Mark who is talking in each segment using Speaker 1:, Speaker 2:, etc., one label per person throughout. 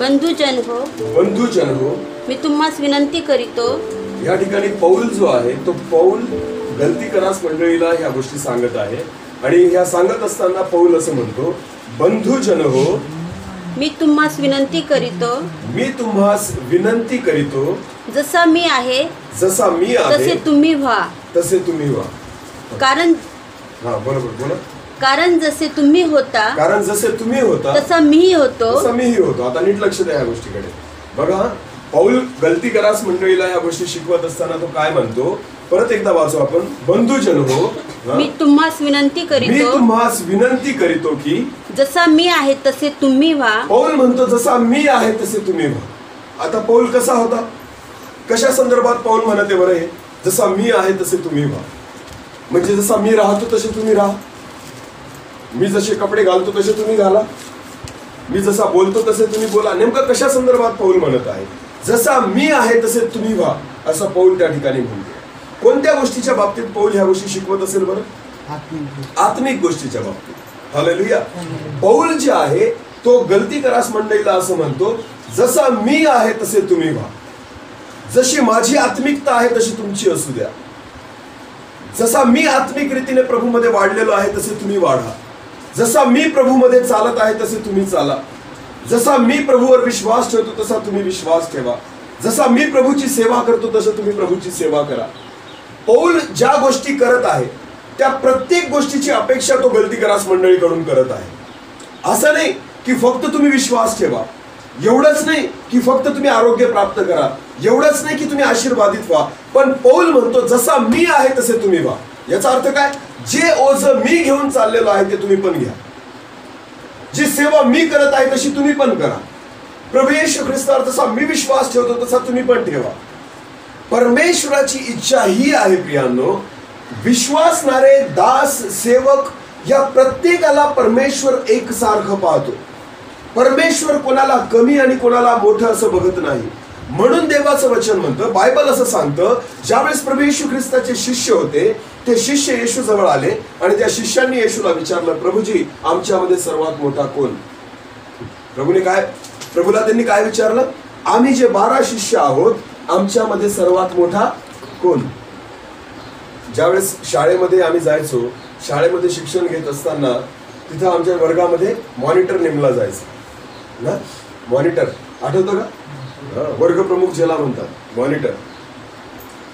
Speaker 1: बंधुजन हो मी तुम्हास विनंती करीतो।
Speaker 2: या ठिकाणी पौल जो आहे तो पौल गलतीकरास मंडळीला ह्या गोष्टी सांगत आहे आणि ह्या सांगत असताना पौल असं म्हणतो, बंधुजन हो
Speaker 1: मी तुम्हास विनंती करीतो जसा मी आहे तसे तुम्ही व्हा। कारण
Speaker 2: बरोबर बोला।
Speaker 1: कारण जसे तुम्ही होता तसा मीही होतो।
Speaker 2: आता नीट लक्ष द्या या गोष्टीकडे। बघा, पौल गलतीकरास मंडळीला या गोष्टी शिकवत असताना तो काय म्हणतो, परत एकदा वाचू आपण। बंधुजन हो
Speaker 1: मी तुम्हास विनंती करीतो
Speaker 2: की
Speaker 1: जसा मी आहे तसे तुम्ही व्हा।
Speaker 2: पौल म्हणतो जसा मी आहे तसे तुम्ही व्हा। आता पौल कसा होता, कशा संदर्भात पौल म्हणते बरं हे, जसा मी आहे तसे तुम्ही व्हा, म्हणजे जसा मी राहतो तसे तुम्ही राहा, मी जसे कपडे घालतो तसे तुम्ही घाला, मी जसा बोलतो तसे तुम्ही बोला। नेमकं कशा संदर्भात पौल म्हणत आहे, जसा मी आहे तसे तुम्ही व्हा असं पौल त्या ठिकाणी म्हणतो। कोणत्या गोष्टीच्या बाबतीत पौल ह्या गोष्टी शिकवत असेल बरं? आत्मिक गोष्टीच्या बाबतीत। हालेलुया। पौल जे आहे तो गलतीकरास मंडळीला असं म्हणतो, जसा मी आहे तसे तुम्ही व्हा, जशी माझी आत्मिकता आहे तशी तुमची असू द्या, जसा मी आत्मिक रीतीने प्रभूमध्ये वाढलेलो आहे तसे तुम्ही वाढा, जसा मी प्रभूमध्ये चालत आहे तसे तुम्ही चाला, जसा मी प्रभूवर विश्वास ठेवतो तसा तुम्ही विश्वास ठेवा, जसा मी प्रभूची सेवा करतो तसं तुम्ही प्रभूची सेवा करा। पौल ज्या गोष्टी करत आहे त्या प्रत्येक गोष्टीची अपेक्षा तो गलतीकरास मंडळीकडून करत आहे। असं नाही की फक्त तुम्ही विश्वास ठेवा, एवढंच नाही की फक्त तुम्ही आरोग्य प्राप्त करा, एवढंच नाही की तुम्ही आशीर्वादित व्हा, पण पौल म्हणतो जसा मी आहे तसे तुम्ही व्हा। याचा अर्थ काय, जे ओझ मी घेऊन चाललेलो आहे ते तुम्ही पण घ्या, जी सेवा मी करत आहे तशी तुम्ही पण करा, प्रभू येशू ख्रिस्तावर जसा मी विश्वास ठेवतो तसा तुम्ही पण ठेवा। परमेश्वराची इच्छा ही आहे प्रियांनो, विश्वासणारे दास सेवक या प्रत्येकाला परमेश्वर एकसारखं पाहतो। परमेश्वर कोणाला कमी आणि कोणाला मोठं असं बघत नाही। म्हणून देवाचं वचन म्हणतं, बायबल असं सांगतं, ज्यावेळेस प्रभू येशू ख्रिस्ताचे शिष्य होते ते शिष्य येशू जवळ आले आणि त्या शिष्यांनी येशूला विचारलं, प्रभूजी आमच्यामध्ये सर्वात मोठा कोण? प्रभूला त्यांनी काय विचारलं, आम्ही जे 12 शिष्य आहोत आमच्यामध्ये सर्वात मोठा कोण? ज्यावेळेस शाळेमध्ये आम्ही जायचो, शाळेमध्ये शिक्षण घेत असताना तिथं आमच्या वर्गामध्ये मॉनिटर नेमला जायचा ना। मॉनिटर आठवतं का? वर्ग प्रमुख ज्याला म्हणतात मॉनिटर।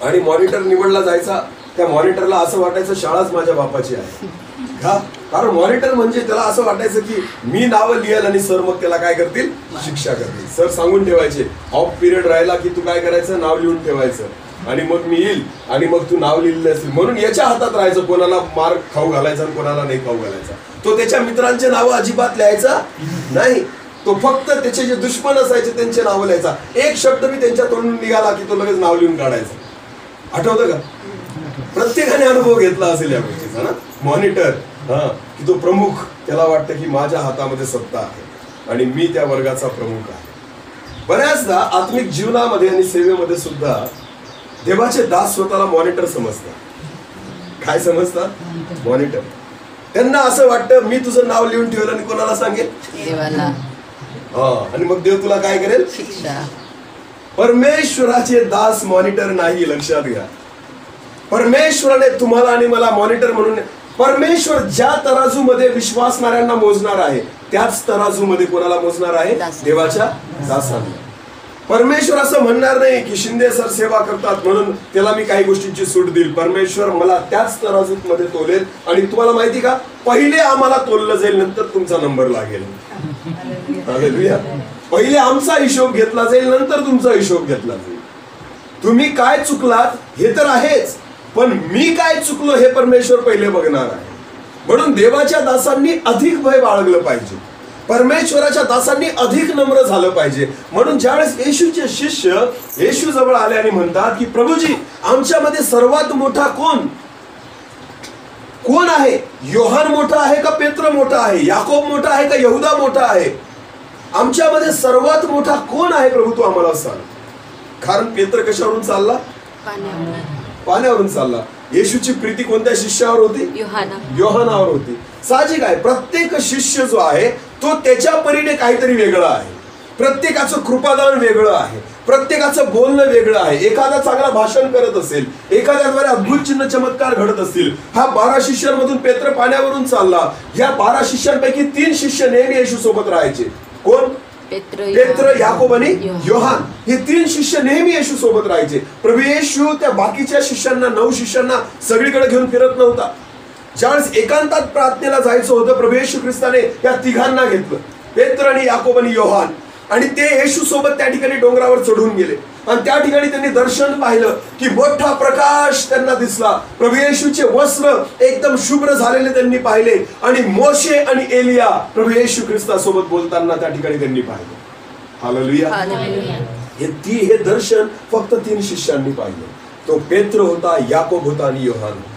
Speaker 2: आणि मॉनिटर निवडला जायचा, त्या मॉनिटरला असं वाटायचं शाळाच माझ्या बापाची आहे का, कारण मॉनिटर म्हणजे त्याला असं वाटायचं की मी नावं लिहाल आणि सर मग त्याला काय करतील, शिक्षा करतील। सर सांगून ठेवायचे ऑफ पिरियड राहिला की तू काय करायचं, नाव लिहून ठेवायचं आणि मग मी येईल आणि मग तू नाव लिहिलेलं असेल म्हणून याच्या हातात राहायचं, कोणाला मार्क खाऊ घालायचा आणि कोणाला नाही खाऊ घालायचा। तो त्याच्या मित्रांचे नावं अजिबात लिहायचा नाही, तो फक्त त्याचे जे दुश्मन असायचे त्यांचे नावं लिहायचा। एक शब्द मी त्यांच्या तोंडून निघाला की तो लगेच नाव लिहून काढायचा। आठवतं का? प्रत्येकाने अनुभव घेतला असेल या गोष्टीचा ना। मॉनिटर की तो प्रमुख, त्याला वाटतं की माझ्या हातामध्ये सत्ता आहे आणि मी त्या वर्गाचा प्रमुख आहे। बऱ्याचदा आत्मिक जीवनामध्ये आणि सेवेमध्ये सुद्धा देवाचे दास स्वतःला मॉनिटर समजतात। काय समजतात? मॉनिटर। त्यांना असं वाटतं मी तुझं नाव लिहून ठेवलं आणि कोणाला सांगेल, देवाला। आणि मग देव तुला काय करेल, शिक्षा। परमेश्वराचे दास मॉनिटर नाही, लक्षात घ्या। परमेश्वराने तुम्हाला आणि मला मॉनिटर म्हणून, परमेश्वर ज्या तराजूमध्ये विश्वासणाऱ्यांना मोजणार आहे त्याच तराजूमध्ये कोणाला मोजणार आहे, देवाच्या दासांना। परमेश्वर असं म्हणणार नाही की शिंदे सर सेवा करतात म्हणून त्याला मी काही गोष्टींची सूट देईल। परमेश्वर मला त्याच तराजूत मध्ये तोलेल आणि तुम्हाला माहिती का, पहिले आम्हाला तोललं जाईल नंतर तुमचा नंबर लागेल। हालेलुया। पहिले आमचा हिशोब घेतला जाईल नंतर तुमचा हिशोब घेतला जाईल। तुम्ही काय चुकलात हे तर आहेच, पण मी काय चुकलो हे परमेश्वर पहिले बघणार आहे। म्हणून देवाच्या दासांनी अधिक भय बाळगलं पाहिजे, परमेश्वराच्या दासांनी अधिक नम्र झालं पाहिजे। म्हणून ज्यावेळेस येशूचे शिष्य येशू जवळ आले आणि म्हणतात की प्रभूजी आमच्यामध्ये सर्वात मोठा कोण आहे? योहान मोठा आहे का पेत्र मोठा आहे, याकोब मोठा आहे का यहुदा मोठा आहे? आमच्यामध्ये सर्वात मोठा कोण आहे प्रभू, तू आम्हाला सांग। कारण पेत्र कशावरून चालला, पाण्यावरून चालला। येशूची प्रीती कोणत्या शिष्यावर होती, योहानावर होती। साहजिक आहे, प्रत्येक शिष्य जो आहे तो त्याच्या परीने काहीतरी वेगळा आहे। प्रत्येकाचं कृपादान वेगळं आहे, प्रत्येकाचं बोलणं वेगळं आहे. एखादा चांगला भाषण करत असेल, एखाद्याद्वारे अद्भुत चिन्ह चमत्कार घडत असतील. हा 12 शिष्यांमधून पेत्र पाण्यावरून चालला. या 12 शिष्यांपैकी 3 शिष्य नेहमी येशू सोबत राहायचे. कोण? पेत्र, याकोब आणि योहान. हे 3 शिष्य नेहमी येशू सोबत राहायचे. प्रभू येशू त्या बाकीच्या शिष्यांना, 9 शिष्यांना सगळीकडे घेऊन फिरत नव्हता. ज्यावेळेस एकांतात प्रार्थनेला जायचं होतं, प्रभू येशू ख्रिस्ताने या तिघांना घेतलं, पेत्र आणि याकोब आणि योहान, आणि ते येशू सोबत त्या ठिकाणी डोंगरावर चढून गेले. आणि त्या ठिकाणी त्यांनी दर्शन पाहिलं की मोठा प्रकाश त्यांना दिसला. प्रभू येशूचे वस्त्र एकदम शुभ्र झालेले त्यांनी पाहिले. आणि मोशे आणि एलिया प्रभू येशू ख्रिस्तासोबत बोलताना त्या ठिकाणी त्यांनी पाहिलं. हालेलुया. हे दर्शन फक्त 3 शिष्यांनी पाहिलं. तो पेत्र होता, याकोब होता आणि योहान होता.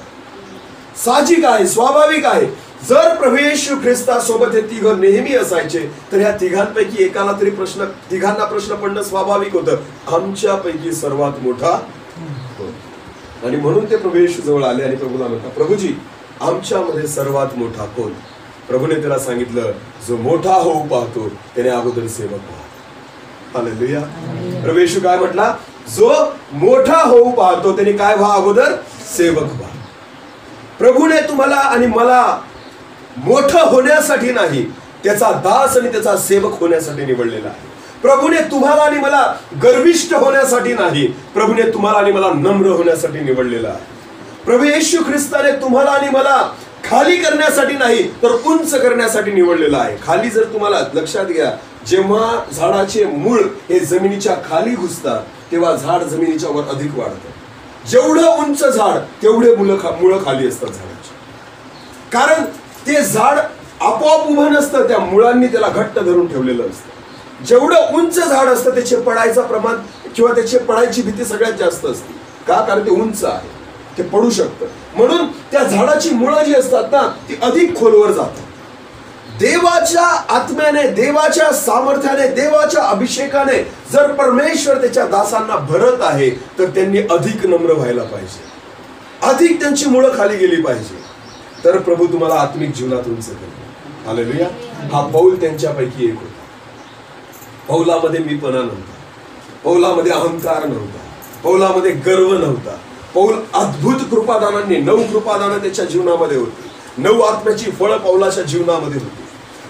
Speaker 2: साहजिक आहे, स्वाभाविक आहे, जर प्रभू येशू ख्रिस्तासोबत हे तिघ नेहमी असायचे तर या तिघांपैकी एकाला तरी तिघांना प्रश्न पडणं स्वाभाविक होतं, आमच्यापैकी सर्वात मोठा कोण? आणि म्हणून ते प्रभू येशू जवळ आले आणि प्रभूला म्हणतात, प्रभूजी आमच्यामध्ये सर्वात मोठा कोण? प्रभूने त्याला सांगितलं, जो मोठा होऊ पाहतो त्याने अगोदर सेवक व्हा. हालेलुया. प्रभू येशू काय म्हटला? जो मोठा होऊ पाहतो त्याने काय व्हा? अगोदर सेवक व्हा. प्रभूने तुम्हाला आणि मला मोठं होण्यासाठी नाही, त्याचा दास आणि त्याचा सेवक होण्यासाठी निवडलेला आहे. प्रभूने तुम्हाला आणि मला गर्विष्ठ होण्यासाठी नाही, प्रभूने तुम्हाला आणि मला नम्र होण्यासाठी निवडलेला आहे. प्रभू येशू ख्रिस्ताने तुम्हाला आणि मला खाली करण्यासाठी नाही तर उंच करण्यासाठी निवडलेला आहे. खाली जर तुम्हाला लक्षात घ्या, जेव्हा झाडाचे मूळ हे जमिनीच्या खाली घुसतात तेव्हा झाड जमिनीच्या वर अधिक वाढतं. जेवढं उंच झाड तेवढे मुळं खाली असतात झाडाची, कारण ते झाड आपोआप उभं नसतं, त्या मुळांनी त्याला घट्ट धरून ठेवलेलं असतं. जेवढं उंच झाड असतं त्याचे पडायचं प्रमाण किंवा त्याची पडायची भीती सगळ्यात जास्त असते. का? कारण ते उंच आहे, ते पडू शकतं. म्हणून त्या झाडाची मुळं जी असतात ना ती अधिक खोलवर जातात. देवाच्या आत्म्याने, देवाच्या सामर्थ्याने, देवाच्या अभिषेकाने जर परमेश्वर त्याच्या दासांना भरत आहे तर त्यांनी अधिक नम्र व्हायला पाहिजे, अधिक त्यांची मुळं खाली गेली पाहिजे, तर प्रभू तुम्हाला आत्मिक जीवनात उंच करेल. हालेलुया. हा पौल त्यांच्यापैकी एक होता. पौलामध्ये मीपणा नव्हता, पौलामध्ये अहंकार नव्हता, पौलामध्ये गर्व नव्हता. पौल अद्भुत कृपादानांनी 9 कृपादानं त्याच्या जीवनामध्ये होती. 9 आत्म्याची फळं पौलाच्या जीवनामध्ये होती.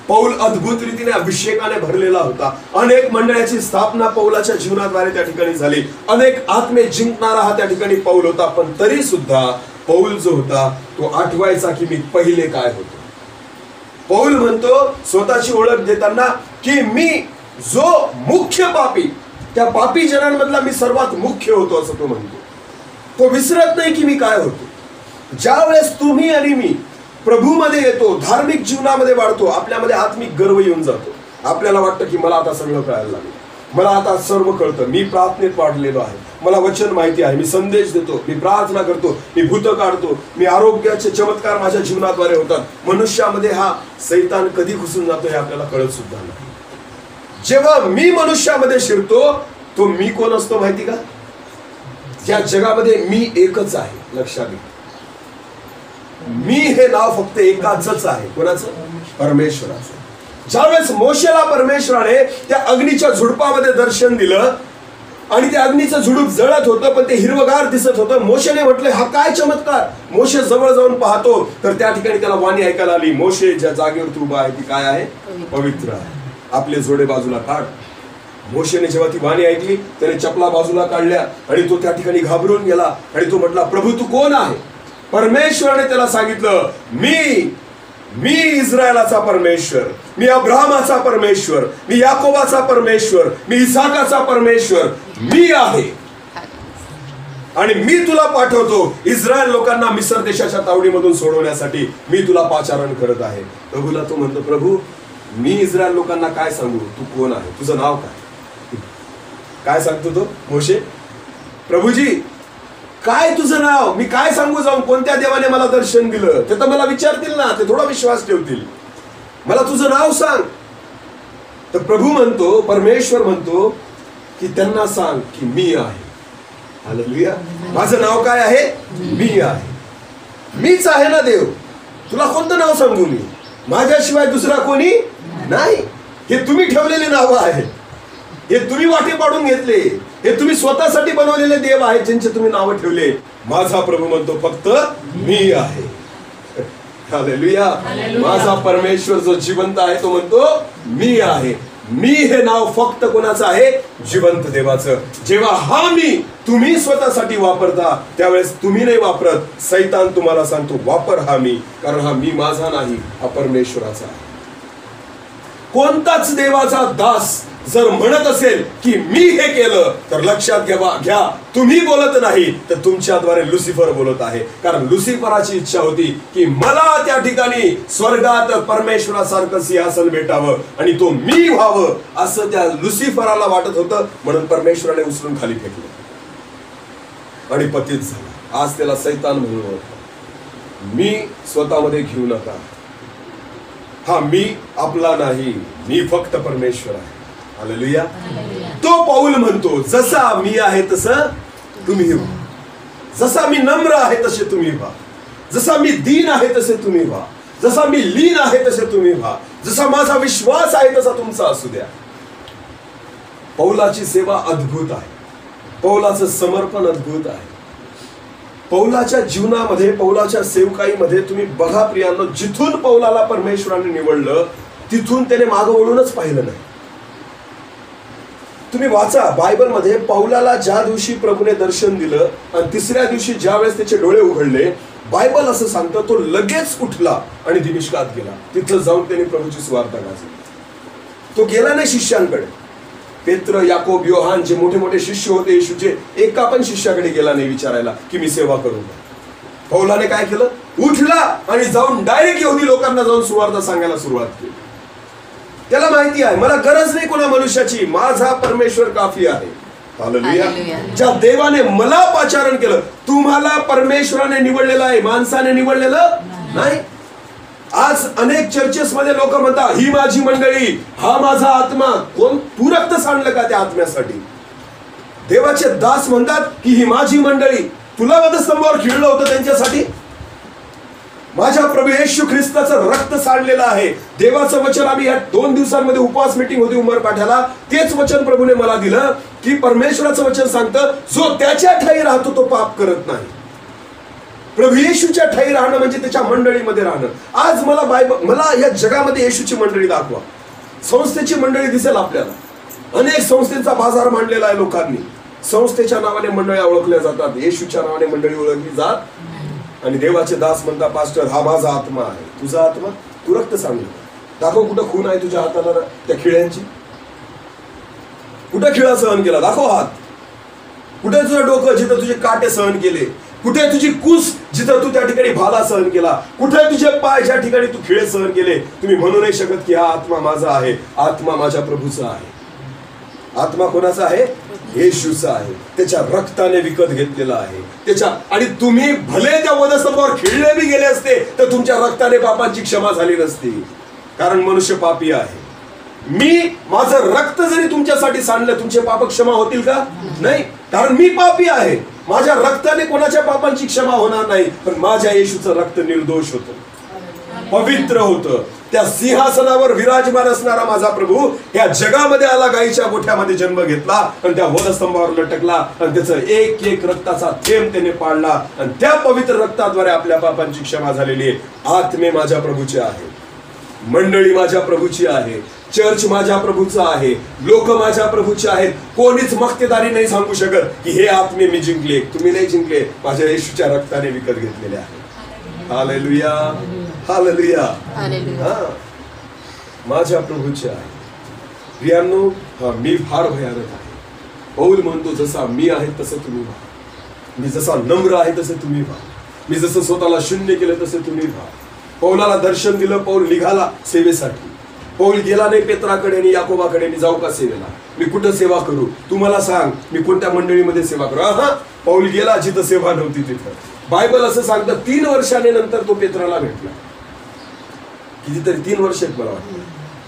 Speaker 2: पौल अद्भुत रीतीने अभिषेकाने भरलेला होता. अनेक मंडळाची स्थापना पौलाच्या जीवनाद्वारे त्या ठिकाणी झाली. अनेक आत्मे जिंकणारा हा त्या ठिकाणी पौल होता. पण तरी सुद्धा पौल जो होता तो आठवायचा की मी पहिले काय होतो. पौल म्हणतो स्वतःची ओळख देताना की मी जो मुख्य पापी, त्या पापी जनांमधला मी सर्वात मुख्य होतो असं तो म्हणतो. तो विसरत नाही की मी काय होतो. ज्या वेळेस तुम्ही आणि मी प्रभूमध्ये येतो, धार्मिक जीवनामध्ये वाढतो, आपल्यामध्ये आत्मिक गर्व येऊन जातो. आपल्याला वाटतं की मला आता सगळं कळायला लागलं, मला आता सर्व कळतं, मी प्रार्थनेत वाढलेलो आहे, मला वचन माहिती आहे, मी संदेश देतो, मी प्रार्थना करतो, मी भूत काढतो, मी आरोग्याचे चमत्कार माझ्या जीवनाद्वारे होतात. मनुष्यामध्ये हा सैतान कधी घुसून जातो हे आपल्याला कळत सुद्धा नाही. जेव्हा मी मनुष्यामध्ये शिरतो तो मी कोण असतो माहिती का? या जगामध्ये मी एकच आहे. लक्षात घ्या, मी हे नाव फक्त एकाच आहे. कोणाचं? परमेश्वराचं. ज्यावेळेस मोशेला परमेश्वराने त्या अग्नीच्या झुडपामध्ये दर्शन दिलं आणि ते अग्नीचं झुडूप जळत होतं पण ते हिरवगार दिसत होतं. मोशेने म्हटलं हा काय चमत्कार. मोशे जवळ जाऊन पाहतो तर त्या ठिकाणी त्याला वाणी ऐकायला आली, मोशे ज्या जागेवर तू उभा आहे ती काय आहे? पवित्र आहे. आपले जोडे बाजूला काढ. मोशेने जेव्हा ती वाणी ऐकली त्याने चपला बाजूला काढल्या आणि तो त्या ठिकाणी घाबरून गेला आणि तो म्हटला, प्रभू तू कोण आहे? परमेश्वराने त्याला सांगितलं, मी इस्रायलाचा परमेश्वर, मी अब्राहमाचा परमेश्वर, मी याकोबाचा परमेश्वर, मी इसाकाचा परमेश्वर, मी आहे. आणि मी तुला पाठवतो इस्रायल लोकांना मिस्र देशाच्या तावडीमधून सोडवण्यासाठी. मी तुला पाचारण करत आहे. प्रभूला तो म्हणतो, प्रभू मी इस्रायल लोकांना काय सांगू? तू कोण आहे? तुझं नाव काय? काय सांगतो तो मोशे? प्रभूजी काय तुझं नाव? मी काय सांगू जाऊन? कोणत्या देवाने मला दर्शन दिलं? ते तर मला विचारतील ना, ते थोडा विश्वास ठेवतील. मला तुझं नाव सांग. तर प्रभू म्हणतो, परमेश्वर म्हणतो की त्यांना सांग की मी आहे. हालेलुया. माझं नाव काय आहे? मी आहे. मीच आहे ना देव. तुला कोणतं नाव सांगू मी? माझ्याशिवाय दुसरा कोणी नाही. हे तुम्ही ठेवलेले नाव आहे. हे तुम्ही वाटे पाडून घेतले, हे तुम्ही स्वतःसाठी बनवलेले देव आहेत ज्यांचे तुम्ही नावं ठेवले. माझा प्रभू म्हणतो फक्त मी आहे. हालेलुया. माझा परमेश्वर जो जिवंत आहे तो म्हणतो मी आहे. मी हे नाव फक्त कोणाचं आहे? जिवंत देवाचं. जेव्हा हा मी तुम्ही स्वतःसाठी वापरता त्यावेळेस तुम्ही नाही वापरत, सैतान तुम्हाला सांगतो वापर हा मी, कारण हा मी माझा नाही, हा परमेश्वराचा आहे. कोणताच देवाचा दास जर म्हणत असेल की मी हे केलं तर लक्षात घ्या, तुम्ही बोलत नाही तर तुमच्याद्वारे लुसिफर बोलत आहे. कारण लुसिफराची इच्छा होती की मला त्या ठिकाणी स्वर्गात परमेश्वरासारखं सिंहासन भेटावं आणि तो मी व्हावं, असं त्या लुसिफराला वाटत होतं. म्हणून परमेश्वराने उचलून खाली फेकलं आणि पतित झाला. आज त्याला सैतान म्हणून ओळखलं. मी स्वतःमध्ये घेऊ नका. हा मी आपला नाही, मी फक्त परमेश्वर आहे. हालेलुया. तो पाऊल म्हणतो जसा मी आहे तसं तुम्ही व्हा. जसा मी नम्र आहे तसे तुम्ही व्हा. जसा मी दीन आहे तसे तुम्ही व्हा. जसा मी लीन आहे तसे तुम्ही व्हा. जसा माझा विश्वास आहे तसा तुमचा असू द्या. पौलाची सेवा अद्भुत आहे. पौलाचं समर्पण अद्भुत आहे. पौलाच्या जीवनामध्ये, पौलाच्या सेवकाईमध्ये तुम्ही बघा प्रियांनो, जिथून पौलाला परमेश्वराने निवडलं तिथून त्याने मागं वळूनच पाहिलं नाही. तुम्ही वाचा बायबलमध्ये, पौलाला ज्या दिवशी प्रभूने दर्शन दिलं आणि तिसऱ्या दिवशी ज्या वेळेस त्याचे डोळे उघडले, बायबल असं सांगतं तो लगेच उठला आणि दिमिश्कात गेला. तिथं जाऊन त्याने प्रभूची सुवार्ता गाजली. तो गेला नाही शिष्यांकडे. पेत्र, याकोब, योहान जे मोठे मोठे शिष्य होते येशूचे, एका पण शिष्याकडे गेला नाही विचारायला की मी सेवा करू का. पौलाने काय केलं? उठला आणि जाऊन डायरेक्ट यहुदी लोकांना जाऊन सुवार्ता सांगायला सुरुवात केली. त्याला माहिती आहे मला गरज नाही कोणा मनुष्याची, माझा परमेश्वर काफी आहे. हालेलुया. ज्या देवाने मला पाचारण केलं, तुम्हाला परमेश्वराने निवडलेलं आहे, माणसाने निवडलेलं नाही. आज अनेक चर्चेस मध्ये लोक म्हणतात ही माझी मंडळी, हा माझा आत्मा. कोण? तू रक्त सांडलं का त्या आत्म्यासाठी? देवाचे दास म्हणतात की ही माझी मंडळी. तुला वधस्तंभावर खिळलं होतं त्यांच्यासाठी? माझ्या प्रभू येशू ख्रिस्ताचं रक्त सांडलेलं आहे. देवाचं वचन, आम्ही या 2 दिवसांमध्ये उपवास मीटिंग होती उमरपाठ्याला, तेच वचन प्रभूने मला दिलं की परमेश्वराचं वचन सांगतं जो त्याच्या ठाई राहतो तो पाप करत नाही. प्रभू येशूच्या ठाई राहणं म्हणजे त्याच्या मंडळीमध्ये राहणं. आज मला या जगामध्ये येशूची मंडळी दाखवा. संस्थेची मंडळी दिसेल आपल्याला. अनेक संस्थेचा बाजार मांडलेला आहे लोकांनी. संस्थेच्या नावाने मंडळ्या ओळखल्या जातात, येशूच्या नावाने मंडळी ओळखली जात. आणि देवाचे दास म्हणता पास्टर हा माझा आत्मा आहे. तुझा आत्मा? तू रक्त सांगलं. दाखव कुठं खून आहे तुझ्या हाताला, त्या खिळ्यांची. कुठं खिळा सहन केला? दाखव हात. कुठे तुझं डोकं जिथं तुझे काटे सहन केले? कुठे तुझी कुस जिथं तू त्या ठिकाणी भाला सहन केला? कुठे तुझे पाय ज्या ठिकाणी तू खिळे सहन केले? तुम्ही म्हणू नाही शकत की हा आत्मा माझा आहे. आत्मा माझ्या प्रभूचा आहे. आत्मा कोणाचा आहे? येशूचा आहे. त्याच्या रक्ताने विकत घेतलेला आहे. आणि तुम्ही भले त्या वधस्तंभावर खिळले बी गेले असते तर तुमच्या रक्ताने पापांची क्षमा झाली नसती, कारण मनुष्य पापी आहे. माझं रक्त जरी तुमच्यासाठी सांडलं, तुमचे पाप क्षमा होतील का? नाही, कारण मी पापी आहे. माझ्या रक्ताने कोणाच्या पापांची क्षमा होणार नाही, पण माझ्या येशूचं रक्त निर्दोष होतं, पवित्र होतं. त्या सिंहासनावर विराजमान असणारा माझा प्रभू या जगामध्ये आला, गाईच्या गोठ्यामध्ये जन्म घेतला आणि त्या वधस्तंभावर लटकला आणि त्याचं एक एक रक्ताचा थेंब त्याने पाडला आणि त्या पवित्र रक्ताद्वारे आपल्या पापांची क्षमा झालेली आहे. आत्मे माझ्या प्रभूचे आहे, मंडळी माझ्या प्रभूची आहे, चर्च माझ्या प्रभूचा आहे, लोक माझ्या प्रभूचे आहेत. कोणीच मक्तेदारी नाही सांगू शकत की हे आत्मे मी जिंकले. तुम्ही नाही जिंकले, माझ्या येशूच्या रक्ताने विकत घेतलेले आहे. Hallelujah, hallelujah. माझ्या प्रभूचे आहे. प्रियांनो, मी फार भयानक आहे. पौल म्हणतो जसा मी आहे तसं तुम्ही व्हा. मी जसा नम्र आहे तसे तुम्ही व्हा. मी जसं स्वतःला शून्य केलं तसे तुम्ही व्हा. पौलाला दर्शन दिलं, पौल निघाला सेवेसाठी. पौल गेला नाही पेत्राकडे आणि याकोबाकडे, मी जाऊ का सेवेला, मी कुठं सेवा करू, तू मला सांग, मी कोणत्या मंडळीमध्ये सेवा करू. पौल गेला जिथं सेवा नव्हती तिथं. बायबल असं सांगतं 3 वर्षाने नंतर तो पेत्राला भेटला. कितीतरी 3 वर्ष आहेत मला वाटतं,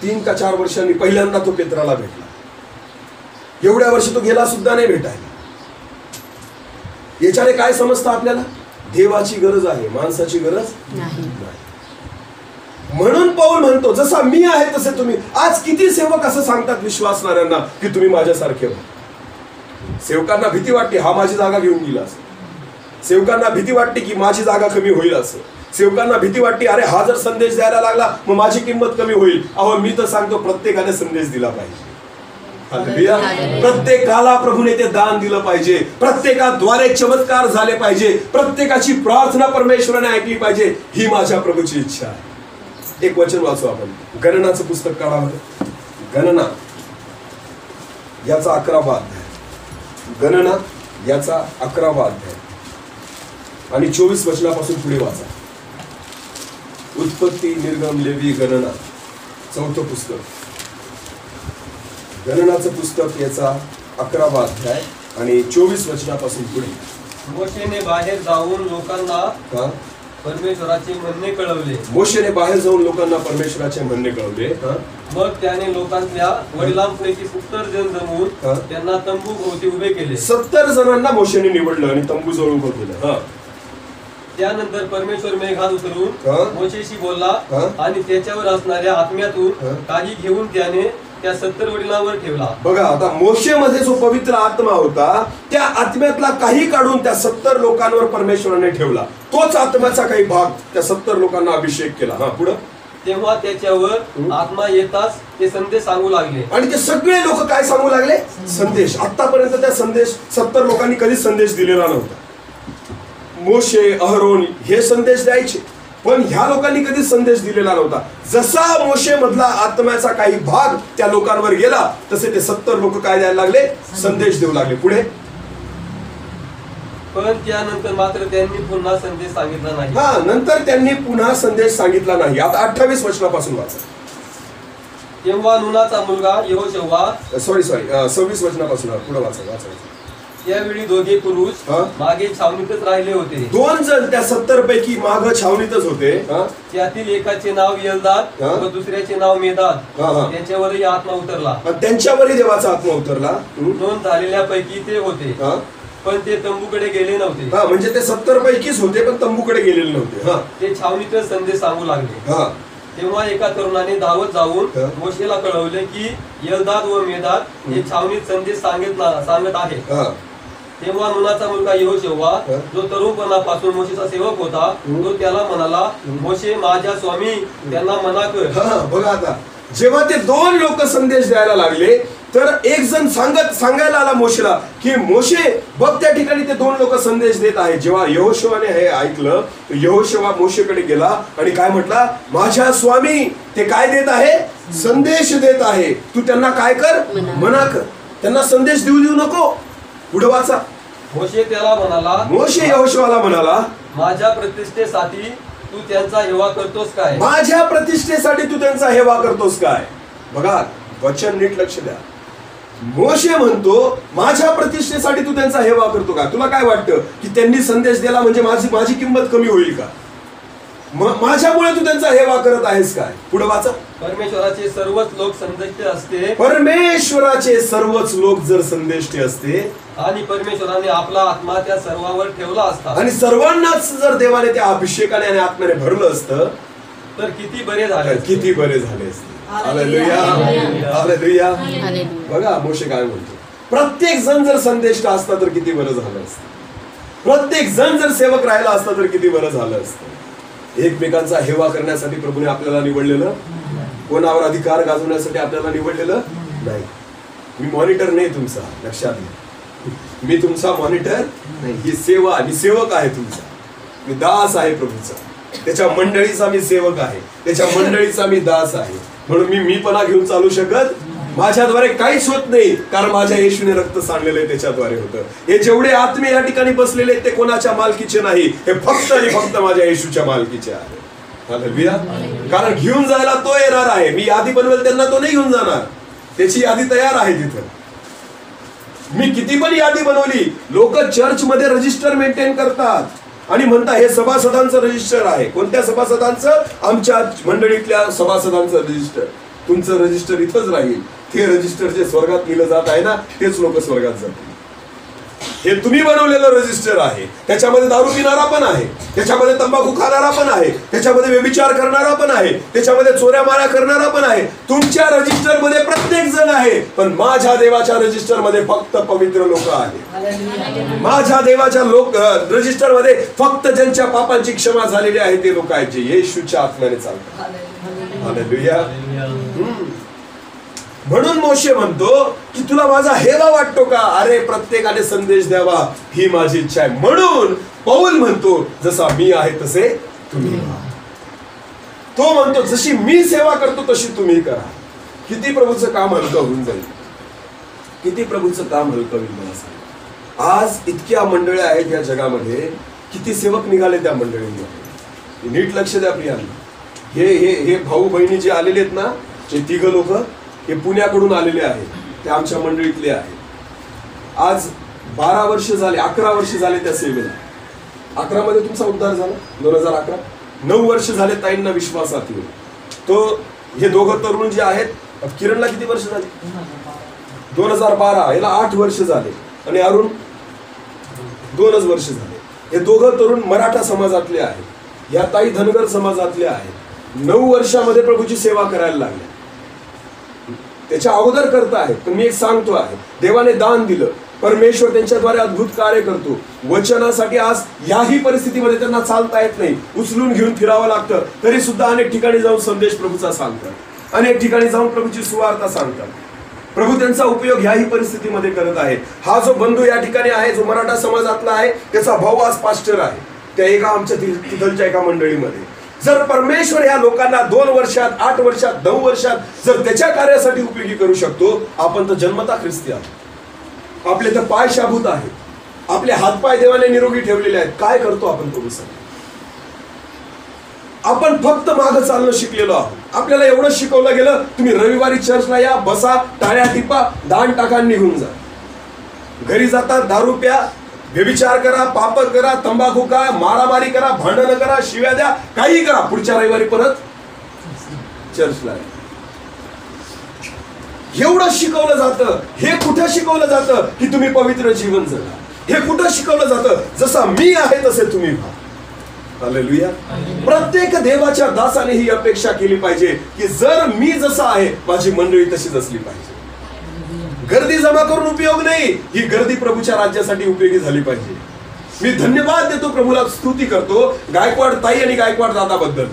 Speaker 2: 3 का 4 वर्षांनी पहिल्यांदा तो पेत्राला भेटला. एवढ्या वर्ष तो गेला सुद्धा नाही भेटायला. याच्याने काय समजतं आपल्याला? देवाची गरज आहे, माणसाची गरज नाही. म्हणून पौल म्हणतो जसा मी आहे तसे तुम्ही. आज किती सेवक असं सांगतात विश्वासणाऱ्यांना की तुम्ही माझ्यासारखे व्हा. सेवकांना भीती वाटते हा माझी जागा घेऊन गेला असं. सेवकांना भीती वाटते की माझी जागा कमी होईल असं. सेवकांना भीती वाटते अरे हा जर संदेश द्यायला लागला मग माझी किंमत कमी होईल. अहो मी तर सांगतो प्रत्येकाने संदेश दिला पाहिजे. प्रत्येकाला प्रभूने ते दान दिलं पाहिजे. प्रत्येकाद्वारे चमत्कार झाले पाहिजे. प्रत्येकाची प्रार्थना परमेश्वराने ऐकली पाहिजे. ही माझ्या प्रभूची इच्छा आहे. एक वचन वाचू आपण. गणनाचं पुस्तक काढावं. गणना याचा 11वा अध्याय. गणना याचा 11वा अध्याय आणि 24 वचनापासून पुढे वाचा. उत्पत्ती, निर्गम, लेवी, गणना 4थं पुस्तक. गणनाचं पुस्तक याचा 11वा अध्याय आणि 24 वचनापासून पुढे.
Speaker 3: मोशेने बाहेर जाऊन लोकांना परमेश्वराचे म्हणणे कळवले.
Speaker 2: मोशेने बाहेर जाऊन लोकांना परमेश्वराचे म्हणणे कळवले.
Speaker 3: मग त्याने लोकांतल्या वडिलांपैकी 70 जण जमवून त्यांना तंबू भोवती उभे केले.
Speaker 2: 70 जणांना मोशेने निवडलं आणि तंबू जवळ उभं केलं.
Speaker 3: त्यानंतर परमेश्वर मेघात उतरून मोशेशी बोलला आणि त्याच्यावर असणाऱ्या आत्म्यातून काही घेऊन त्याने त्या 70 वडिलांवर ठेवला.
Speaker 2: बघा आता मोशेमध्ये जो पवित्र आत्मा होता त्या आत्म्यातला काही काढून त्या 70 लोकांवर परमेश्वराने ठेवला. तोच आत्म्याचा काही भाग त्या 70 लोकांना अभिषेक केला. पुढे
Speaker 3: तेव्हा त्याच्यावर आत्मा येताच ते संदेश सांगू लागले.
Speaker 2: आणि ते सगळे लोक काय सांगू लागले? संदेश. आतापर्यंत त्या संदेश 70 लोकांनी कधीच संदेश दिलेला नव्हता. मोशे, अहरोन हे संदेश द्यायचे पण ह्या लोकांनी कधीच संदेश दिलेला नव्हता. जसा मोशे मधला आत्म्याचा काही भाग त्या लोकांवर गेला तसे ते 70 लोक काय द्यायला लागले? संदेश देऊ लागले. पुढे
Speaker 3: पण त्यानंतर मात्र त्यांनी पुन्हा संदेश सांगितला नाही.
Speaker 2: नंतर त्यांनी पुन्हा संदेश सांगितला नाही. आता 28 वचनापासून वाचा.
Speaker 3: तेव्हा नूनाचा मुलगा यहोशुआ
Speaker 2: 26 वचनापासून पुढे वाचा.
Speaker 3: त्यावेळी दोघे पुरुष मागे छावणीतच राहिले होते.
Speaker 2: 2 जण त्या 70 पैकी माग छावणीतच होते.
Speaker 3: त्यातील एकाचे नाव यल्दाद व दुसऱ्याचे नाव मेदाद. त्यांच्यावरही आत्मा उतरला.
Speaker 2: त्यांच्यावरही देवाचा आत्मा उतरला.
Speaker 3: नोंद झालेल्या पैकी ते होते पण ते तंबूकडे गेले नव्हते.
Speaker 2: म्हणजे ते 70 पैकीच होते पण तंबूकडे गेलेले नव्हते.
Speaker 3: ते छावणीतच संदेश सांगू लागले. तेव्हा एका तरुणाने धावत जाऊन मोशेला कळवले की यल्दाद व मेदाद हे छावणीत संदेश सांगत आहे. तेव्हा नूनाचा मुलगा यहोशुआ जो तरुणपणापासून मोशेचा सेवक होता तो त्याला म्हणाला, मोशे माझ्या स्वामी त्यांना मना कर.
Speaker 2: बघा आता जेव्हा ते 2 लोक संदेश द्यायला लागले तर एक जण सांगायला आला मोशेला की मोशे बघ त्या ठिकाणी ते 2 लोक संदेश देत आहेत. जेव्हा यहोशुआने हे ऐकलं तर यहोशुआ मोशेकडे गेला आणि काय म्हटला? माझ्या स्वामी ते काय देत आहे? संदेश देत आहे. तू त्यांना काय कर? मना कर. त्यांना संदेश देऊ नको. पुढे वाचा.
Speaker 3: मोशे त्याला म्हणाला,
Speaker 2: मोशे यहोशुआला म्हणाला,
Speaker 3: माझ्या प्रतिष्ठेसाठी तू त्यांचा हेवा करतोस काय?
Speaker 2: माझ्या प्रतिष्ठेसाठी तू त्यांचा हेवा करतोस काय? बघा वचन नीट लक्ष द्या. मोशे म्हणतो माझ्या प्रतिष्ठेसाठी तू त्यांचा हेवा करतो का? तुला काय वाटतं की त्यांनी संदेश दिला म्हणजे माझी किंमत कमी होईल का? माझ्यामुळे तू त्यांचा हेवा करत आहेस काय? पुढे वाचा.
Speaker 3: परमेश्वराचे सर्वच लोक संदेष्टे असते.
Speaker 2: परमेश्वराचे सर्वच लोक जर संदेष्टे असते
Speaker 3: आणि परमेश्वराने आपला आत्मा त्या सर्वांवर ठेवला असता आणि
Speaker 2: सर्वांनाच जर देवाने त्या अभिषेकाने आणि आत्म्याने भरलं असतं
Speaker 3: तर किती बरे झाले
Speaker 2: असते. Hallelujah, hallelujah. बघा मोशे काय म्हणतो, प्रत्येक जण जर संदेष्ट असता तर किती बरं झालं असतं. प्रत्येक जण जर सेवक राहिला असता तर किती बरं झालं असतं. एकमेकांचा हेवा करण्यासाठी प्रभूने आपल्याला निवडलेलं, कोणावर अधिकार गाजवण्यासाठी आपल्याला निवडलेलं नाही. मी मॉनिटर नाही तुमचा, लक्षात घ्या. मी तुमचा मॉनिटर नाही. ही सेवा, मी सेवक आहे तुमचा. मी दास आहे प्रभूचा. त्याच्या मंडळीचा मी सेवक आहे, त्याच्या मंडळीचा मी दास आहे. म्हणून मीपणा घेऊन चालू शकत माझ्याद्वारे काहीच होत नाही, कारण माझ्या येशूने रक्त सांडलेलं आहे त्याच्याद्वारे होतं. हे जेवढे आत्मे या ठिकाणी बसलेले ते कोणाच्या मालकीचे नाही, हे फक्त आणि फक्त माझ्या येशूच्या मालकीचे आहे. हालेलुया. कारण घेऊन जायला तो येणार आहे. मी यादी बनवेल त्यांना तो नाही घेऊन जाणार. त्याची यादी तयार आहे तिथं. मी किती पण यादी बनवली, लोक चर्च मध्ये रजिस्टर मेंटेन करतात आणि म्हणतात हे सभासदांचं रजिस्टर आहे. कोणत्या सभासदांचं? आमच्या मंडळीतल्या सभासदांचं रजिस्टर. तुमचं रजिस्टर इथंच राहील. ते रजिस्टर जे स्वर्गात लिहिलं जात आहे ना, तेच लोक स्वर्गात जातील. हे तुम्ही बनवलेलं रजिस्टर आहे. त्याच्यामध्ये दारू पिणारा पण आहे, त्याच्यामध्ये तंबाखू खाणारा पण आहे, त्याच्यामध्ये व्यभिचार करणारा पण आहे, त्याच्यामध्ये चोऱ्या माऱ्या करणारा पण आहे. तुमच्या रजिस्टर मध्ये प्रत्येक जण आहे, पण माझ्या देवाच्या रजिस्टर मध्ये फक्त पवित्र लोक आहेत. माझ्या देवाच्या रजिस्टर मध्ये फक्त ज्यांच्या पापांची क्षमा झालेली आहे ते लोक आहेत, जे येशूच्या आत्म्याने चालतात. हालेलुया. म्हणून मोशे म्हणतो की तुला माझा हेवा वाटतो का? अरे प्रत्येकाने संदेश द्यावा ही माझी इच्छा आहे. म्हणून पौल म्हणतो जसा मी आहे तसे तुम्ही. तो म्हणतो जशी मी सेवा करतो तशी तुम्ही करा. किती प्रभूचं काम हलकं होऊन जाईल, किती प्रभूचं काम हलकं होईल मला सांग. आज इतक्या मंडळ्या आहेत या जगामध्ये, किती सेवक निघाले त्या मंडळींमध्ये. नीट लक्ष द्या प्रियांना. हे भाऊ बहिणी जे आलेले आहेत ना, ते तिघ लोक हे पुण्याकडून आलेले आहेत, ते आमच्या मंडळीतले आहेत. आज 12 वर्ष झाले, 11 वर्ष झाले त्या सेवेला. 11 मध्ये तुमचा उद्धार झाला, 2011. 9 वर्ष झाले ताईंना विश्वासात येऊन. हे दोघं तरुण जे आहेत, किरणला किती वर्ष झाली? 2012. याला 8 वर्ष झाले आणि अरुण 2च वर्ष झाले. हे दोघं तरुण मराठा समाजातले आहेत, या ताई धनगर समाजातले आहेत. 9 वर्षामध्ये प्रभूची सेवा करायला लागल्या. त्याच्या अगोदर करता आहेत, पण मी एक सांगतो आहे, देवाने दान दिलं, परमेश्वर त्यांच्याद्वारे अद्भुत कार्य करतो. वचनासाठी आज याही परिस्थितीमध्ये त्यांना चालता येत नाही, उचलून घेऊन फिरावं लागतं, तरी सुद्धा अनेक ठिकाणी जाऊन संदेश प्रभूचा सांगतात, अनेक ठिकाणी जाऊन प्रभूची सुवार्ता सांगतात. प्रभू त्यांचा उपयोग ह्याही परिस्थितीमध्ये करत आहे. हा जो बंधू या ठिकाणी आहे, जो मराठा समाजातला आहे, त्याचा भाऊ आज पास्टर आहे त्या एका आमच्या तिथलच्या एका मंडळीमध्ये. जर परमेश्वर या लोकांना 2 वर्षात, 8 वर्षात, 9 वर्षात जर त्याच्या कार्यासाठी उपयोगी करू शकतो, आपण तर जन्मता ख्रिस्ती आहोत. आपले तर पाय शाबूत आहेत, आपले हातपाय देवाने निरोगी ठेवलेले आहेत. काय करतो आपण प्रभूसाठी? आपण फक्त मागं चालणं शिकलेलो आहोत. आपल्याला एवढं शिकवलं गेलं, तुम्ही रविवारी चर्चला या, बसा, टाळ्या टिपा, दान टाका, निघून जा. घरी जाता दारू प्या, व्यभिचार करा, पाप करा, तंबाखू करा, मारामारी करा, भांडण करा, शिव्या द्या, काही करा, पुढच्या रविवारी परत चर्चला. एवढं शिकवलं जातं. हे कुठं शिकवलं जातं की तुम्ही पवित्र जीवन जगा? हे कुठं शिकवलं जातं? जसा मी आहे तसे तुम्ही व्हा. हालेलुया. प्रत्येक देवाच्या दासाने ही अपेक्षा केली पाहिजे की जर मी जसा आहे, माझी मंडळी तशीच असली पाहिजे. गर्दी जमा करून उपयोग नाही, ही गर्दी प्रभूच्या राज्यासाठी उपयोगी झाली पाहिजे. मी धन्यवाद देतो, प्रभूला स्तुती करतो गायकवाड ताई आणि गायकवाड दादाबद्दल,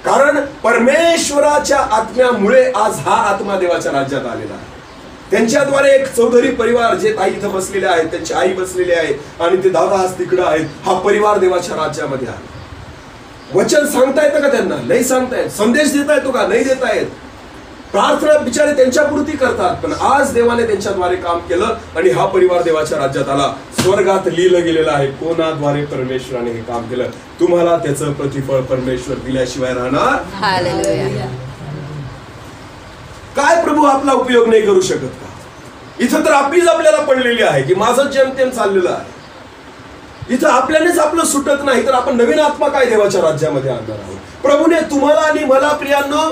Speaker 2: कारण परमेश्वराच्या आत्म्यामुळे आज हा आत्मा देवाच्या राज्यात आलेला आहे. त्यांच्याद्वारे एक चौधरी परिवार, जे ताई इथं बसलेले आहेत, त्यांची आई बसलेली आहे आणि ते दादा आज तिकडं आहेत, हा परिवार देवाच्या राज्यामध्ये आहे. वचन सांगता येतं का त्यांना? नाही सांगता येत. संदेश देता येतो का? नाही देता येत. प्रार्थना बिचारे त्यांच्या पुरती करतात, पण आज देवाने त्यांच्याद्वारे काम केलं आणि हा परिवार देवाच्या राज्यात आला. स्वर्गात लिहिलं गेलेलं आहे कोणाद्वारे परमेश्वराने हे काम केलं. तुम्हाला त्याचं प्रतिफळ परमेश्वर दिल्याशिवाय राहणार. काय प्रभू आपला उपयोग नाही करू शकत का? इथं तर आपलीच आपल्याला पडलेली आहे की माझं जेमतेम चाललेलं आहे. इथं आपल्यानेच आपलं सुटत नाही, तर आपण नवीन आत्मा काय देवाच्या राज्यामध्ये आणणार आहोत? प्रभूने तुम्हाला आणि मला, प्रियांनो,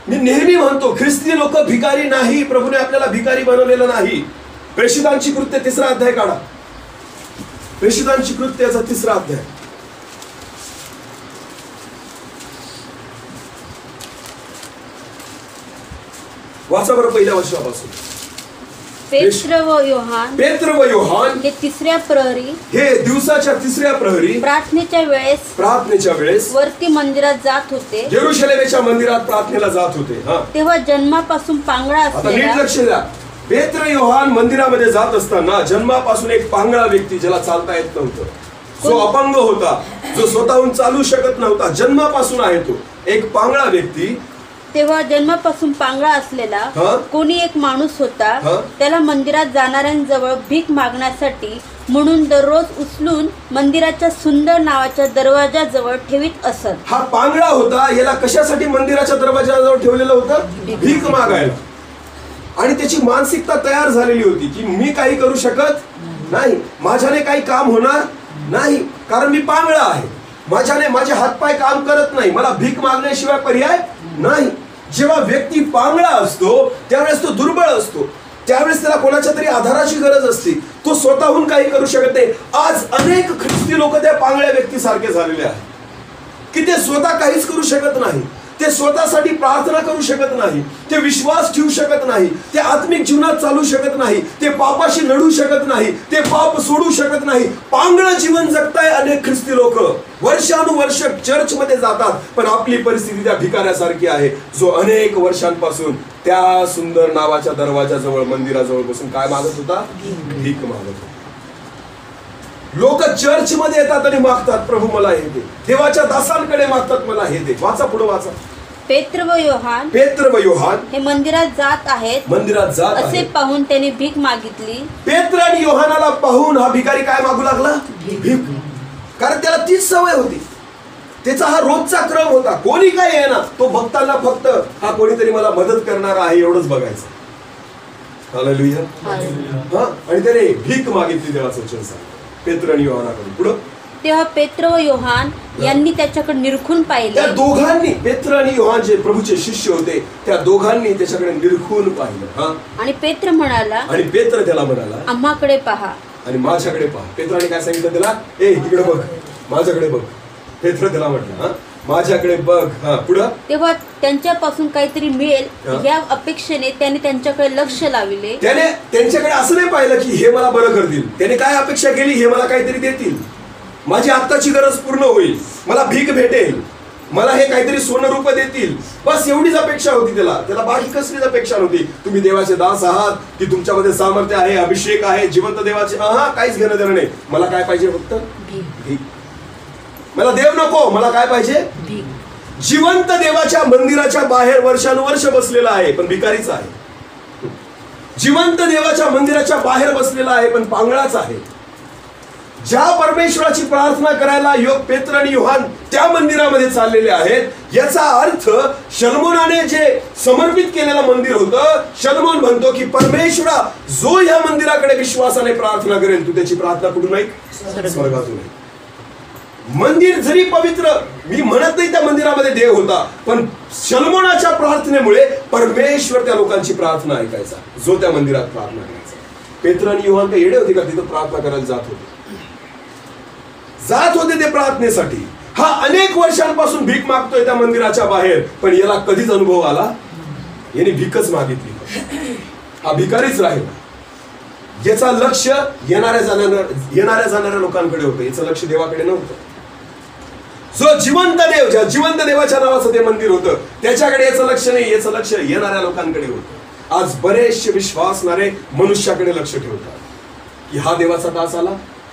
Speaker 2: मी नेहमी म्हणतो, ख्रिस्ती लोक भिकारी नाही. प्रभूने आपल्याला भिकारी बनवलेलं नाही. प्रेषितांची कृत्य 3रा अध्याय काढा. प्रेषितांची कृत्याचा 3रा अध्याय. वाचा बरं पहिल्या वर्षापासून.
Speaker 1: पेत्र व योहान हे 3ऱ्या प्रहरी,
Speaker 2: हे दिवसाच्या 3ऱ्या प्रहरी
Speaker 1: प्रार्थनेच्या वेळेस वरती मंदिरात जात होते.
Speaker 2: जेरुशलेमेच्या मंदिरात प्रार्थनेला जात होते.
Speaker 1: तेव्हा जन्मापासून पांगळा असलेला,
Speaker 2: नीट लक्ष द्या, पेत्र योहान मंदिरामध्ये जात असताना जन्मापासून एक पांगळा व्यक्ती, ज्याला चालता येत नव्हतं, जो अपंग होता, जो स्वतःहून चालू शकत नव्हता, जन्मापासून आहे तो एक पांगळा व्यक्ती.
Speaker 1: तेव्हा जन्मापासून पांगळा असलेला कोणी एक माणूस होता. त्याला मंदिरात जाणाऱ्यांजवळ भीक मागण्यासाठी म्हणून दररोज उचलून मंदिराच्या सुंदर नावाच्या दरवाजाजवळ ठेवीत असत.
Speaker 2: हा पांगळा होता. याला कशासाठी मंदिराच्या दरवाजाजवळ ठेवलेलं होतं? भीक मागायला. आणि त्याची मानसिकता तयार झालेली होती की मी काही करू शकत नाही, माझ्याने काही काम होणार नाही, कारण मी पांगळा आहे, माझे हातपाय काम करत नाही, मला भीक मागण्याशिवाय पर्याय नाही. जेव्हा व्यक्ती पांगळा असतो त्यावेळेस तो दुर्बळ असतो, त्यावेळेस त्याला कोणाच्या तरी आधाराची गरज असते. तो स्वतःहून काही करू शकत नाही. आज अनेक ख्रिस्ती लोक त्या पांगळ्या व्यक्तीसारखे झालेले आहेत की ते स्वतः काहीच करू शकत नाही. ते स्वतःसाठी प्रार्थना करू शकत नाही, ते विश्वास ठेवू शकत नाही, ते आत्मिक जीवनात चालू शकत नाही, ते पापाशी लढू शकत नाही, ते पाप सोडू शकत नाही. पांगळं जीवन जगताय अनेक ख्रिस्ती लोक. वर्षानुवर्ष चर्चमध्ये जातात, पण आपली परिस्थिती त्या भिकाऱ्यासारखी आहे जो अनेक वर्षांपासून त्या सुंदर नावाच्या दरवाजाजवळ मंदिराजवळ बसून काय मागत होता? भीक मागत होता. लोक चर्च मध्ये येतात आणि मागतात, प्रभू मला हे दे. देवाच्या दासांकडे मागतात, मला हे दे. वाचा, पुढे वाचा.
Speaker 1: पेत्र व योहान हे मंदिरात जात आहेत असे पाहून त्याने भीक मागितली.
Speaker 2: पेत्र आणि योहानाला पाहून हा भिकारी काय मागू लागला? भीक. कारण त्याला तीच सवय होती, त्याचा हा रोजचा क्रम होता. कोणी काय आहे ना, तो भक्तांना फक्त हा कोणीतरी मला मदत करणार आहे एवढंच बघायचं. हालेलुया. हा, आणि त्याने भीक मागितली देवाचं वचन सांग पेत्र आणि योहानाकडून. पुढं
Speaker 1: तेव्हा पेत्र व योहान यांनी त्याच्याकडे निरखून पाहिले.
Speaker 2: त्या दोघांनी, पेत्र आणि योहान जे प्रभूचे शिष्य होते, त्या दोघांनी त्याच्याकडे निरखून पाहिलं.
Speaker 1: आणि पेत्र म्हणाला,
Speaker 2: आणि पेत्र त्याला म्हणाला,
Speaker 1: आम्हाकडे पहा
Speaker 2: आणि माझ्याकडे पहा. पेत्राने काय सांगितलं त्याला? ए इकडे बघ, माझ्याकडे बघ. पेत्र त्याला म्हटलं, माझ्याकडे बघ. पुढं
Speaker 1: तेव्हा त्यांच्यापासून काहीतरी मिळेल या अपेक्षेने त्याने त्यांच्याकडे लक्ष लावले.
Speaker 2: त्याने त्यांच्याकडे असं नाही पाहिलं की हे मला बरं करतील. त्याने काय अपेक्षा केली? हे मला काहीतरी देतील, माझी आत्ताची गरज पूर्ण होईल, मला भीक भेटेल, मला हे काहीतरी सोनं रूप देतील. बस एवढीच अपेक्षा होती त्याला बाकी कसलीच अपेक्षा नव्हती. तुम्ही देवाचे दास आहात की तुमच्यामध्ये सामर्थ्य आहे, अभिषेक आहे, जिवंत देवाचे, काहीच घेणं देणं नाही. मला काय पाहिजे? फक्त भीक. मला देव नको, मला काय पाहिजे?
Speaker 1: भीक.
Speaker 2: जिवंत देवाच्या मंदिराच्या बाहेर वर्षानुवर्ष बसलेला आहे पण भिकारीचा आहे. जिवंत देवाच्या मंदिराच्या बाहेर बसलेला आहे पण पांगळाच आहे. ज्या परमेश्वराची प्रार्थना करायला पेत्र आणि योहान त्या मंदिरामध्ये चाललेले आहेत, याचा अर्थ शलमोनाने जे समर्पित केलेलं मंदिर होतं, शलमोन म्हणतो की परमेश्वरा जो या मंदिराकडे विश्वासाने प्रार्थना करेल, तू त्याची प्रार्थना कुठून ऐक? स्वर्गातून ऐक. मंदिर जरी पवित्र, मी म्हणत नाही त्या मंदिरामध्ये देव होता, पण शलमोनाच्या प्रार्थनेमुळे परमेश्वर त्या लोकांची प्रार्थना ऐकायचा जो त्या मंदिरात प्रार्थना करायचा. पेत्र आणि योहान काही येडे होते का? तिथं प्रार्थना करायला जात होते ते प्रार्थनेसाठी. हा अनेक वर्षांपासून भीक मागतोय त्या मंदिराच्या बाहेर, पण याला कधीच अनुभव आला? याने भीकच मागितली. हा भिकारीच राहिला. याचा लक्ष येणाऱ्या जाणाऱ्या लोकांकडे होतं, याचं लक्ष देवाकडे नव्हतं. जो जिवंत देव, ज्या जिवंत देवाच्या नावाचं ते मंदिर होतं, त्याच्याकडे याचं लक्ष नाही, याचं लक्ष येणाऱ्या लोकांकडे होतं. आज बरेचसे विश्वासणारे मनुष्याकडे लक्ष ठेवतात की हा देवाचा दास आला,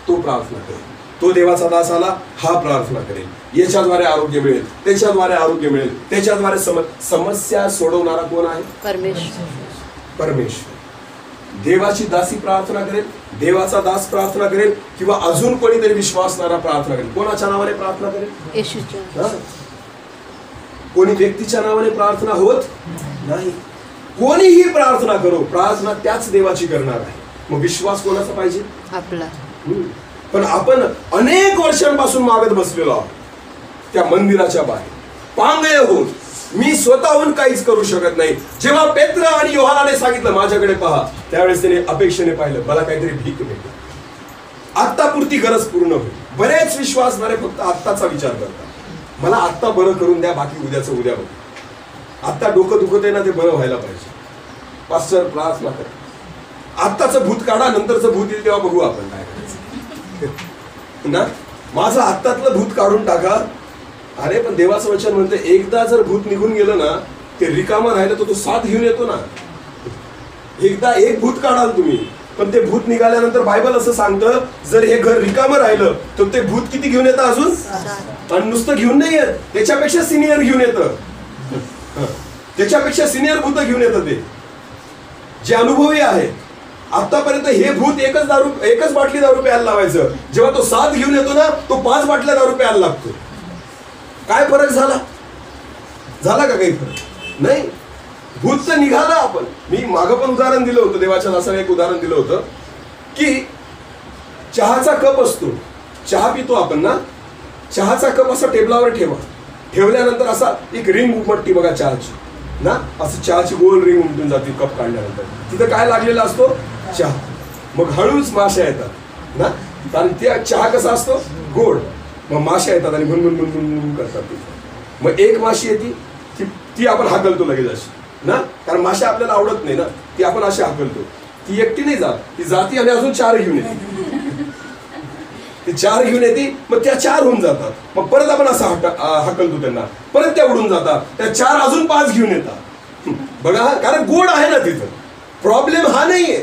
Speaker 2: तो प्रार्थना करेल, तो देवाचा दास आला, हा प्रार्थना करेल, याच्याद्वारे आरोग्य मिळेल, त्याच्याद्वारे आरोग्य मिळेल, त्याच्याद्वारे समस्या सोडवणारा कोण आहे? परमेश्वर. देवाची दासी प्रार्थना करेल, देवाचा दास प्रार्थना करेल, किंवा अजून कोणीतरी विश्वासणारा प्रार्थना करेल. कोणाच्या नावाने प्रार्थना करेल?
Speaker 1: येशूच्या.
Speaker 2: कोणी व्यक्तीच्या नावाने प्रार्थना होत नाही. कोणीही प्रार्थना करो, प्रार्थना त्याच देवाची करणार आहे. मग विश्वास कोणाचा पाहिजे?
Speaker 1: आपला.
Speaker 2: पण आपण अनेक वर्षांपासून मागत बसलेलो आहोत त्या मंदिराच्या बाहेर, पांगळे होत. मी स्वतःहून काहीच करू शकत नाही. जेव्हा पेत्र आणि योहानाने सांगितलं माझ्याकडे पहा, त्यावेळेस त्याने अपेक्षेने पाहिलं, मला काहीतरी भीक भेटेल, आत्तापुरती गरज पूर्ण होईल. बरेच विश्वासणारे फक्त आत्ताचा विचार करतात, मला आत्ता बरं करून द्या, बाकी उद्याचं उद्या बघ. आत्ता डोकं दुखत आहे ना, ते बरं व्हायला पाहिजे. पास्टर प्रार्थना करा, आत्ताचं भूत काढा, नंतरचं भूत येईल तेव्हा बघू आपण काय करायचं ना. माझं आत्तातलं भूत काढून टाका. अरे पण देवाचं वचन म्हणते, एकदा जर भूत निघून गेलं ना, ते रिकामं राहिलं तर तो साथ घेऊन येतो ना. एकदा एक भूत काढाल तुम्ही, पण ते भूत निघाल्यानंतर बायबल असं सांगतं, जर हे घर रिकामं राहिलं तर ते भूत किती घेऊन येतं अजून? आणि नुसतं घेऊन नाही येत, त्याच्यापेक्षा सिनियर घेऊन येतं, त्याच्यापेक्षा सिनियर भूत घेऊन येतं. ते जे अनुभवी आहे, आतापर्यंत हे भूत एकच बाटली दारू प्यायला लावायचं, जेव्हा तो 7 घेऊन येतो ना, तो 5 बाटल्या दारू प्यायला लागतो. काय फरक झाला का? काही फरक नाही. भूत तर निघालं. आपण, मी मागं पण उदाहरण दिलं होतं, देवाच्या दासाने एक उदाहरण दिलं होतं की चहाचा कप असतो, चहा पितो आपण ना, चहाचा कप असा टेबलावर ठेवा, ठेवल्यानंतर असा एक रिंग उमटती बघा चहाची ना, असं चहाची गोल रिंग उमटून जाते कप काढल्यानंतर. तिथं काय लागलेला असतो? चहा. मग हळूच माश्या येतात ना, कारण त्या चहा कसा असतो गोड, मग माश्या येतात आणि भुनभुन भुनभुन करतात ते. मग एक माशी येते ती आपण हाकलतो लगेच अशी ना, कारण माश्या आपल्याला आवडत नाही ना, ती आपण अशी हाकलतो. ती एकटी नाही जात, ती जाती आणि अजून 4 घेऊन येते. ती 4 घेऊन येते, मग त्या 4 होऊन जातात. मग परत आपण असं हाकलतो त्यांना, परत त्या उडून जातात. त्या 4 अजून 5 घेऊन येतात. बघा, कारण गोड आहे ना तिथं. प्रॉब्लेम हा नाहीये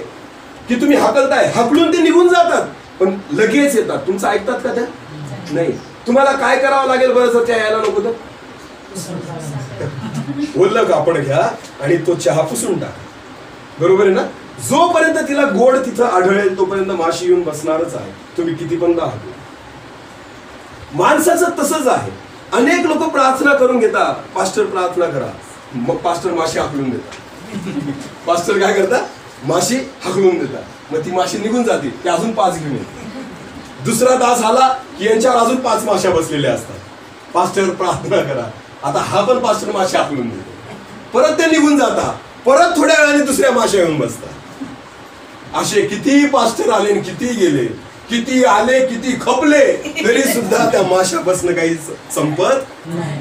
Speaker 2: की तुम्ही हाकलताय, हाकलून ते निघून जातात पण लगेच येतात. तुमचं ऐकतात का त्या? नाही. तुम्हाला काय करावं लागेल बरं जर त्या यायला नको तर? ओलं कापड घ्या आणि तो चहा पुसून टाका. बरोबर आहे ना? जोपर्यंत तिला गोड तिथं आढळेल तोपर्यंत माशी येऊन बसणारच आहे, तुम्ही किती पण हाकू. माणसाचं तसंच आहे. अनेक लोक प्रार्थना करून घेतात, पास्टर प्रार्थना करा, मग पास्टर माशी हाकलून देतात. पास्टर काय करतात? माशी हाकलून देतात. मग ती माशी निघून जाते, ती अजून 5 घेऊन येते. दुसरा तास आला की यांच्यावर अजून 5 माश्या बसलेल्या असतात. पास्टर प्रार्थना करा, आता हा पण पास्टर माशी हाकलून देतो. परत ते निघून जातात, परत थोड्या वेळाने दुसऱ्या माश्या येऊन बसतात. असे किती पास्टर आले आणि किती गेले, किती आले किती खपले, तरी सुद्धा त्या माश्या बसणं काही संपत नाही.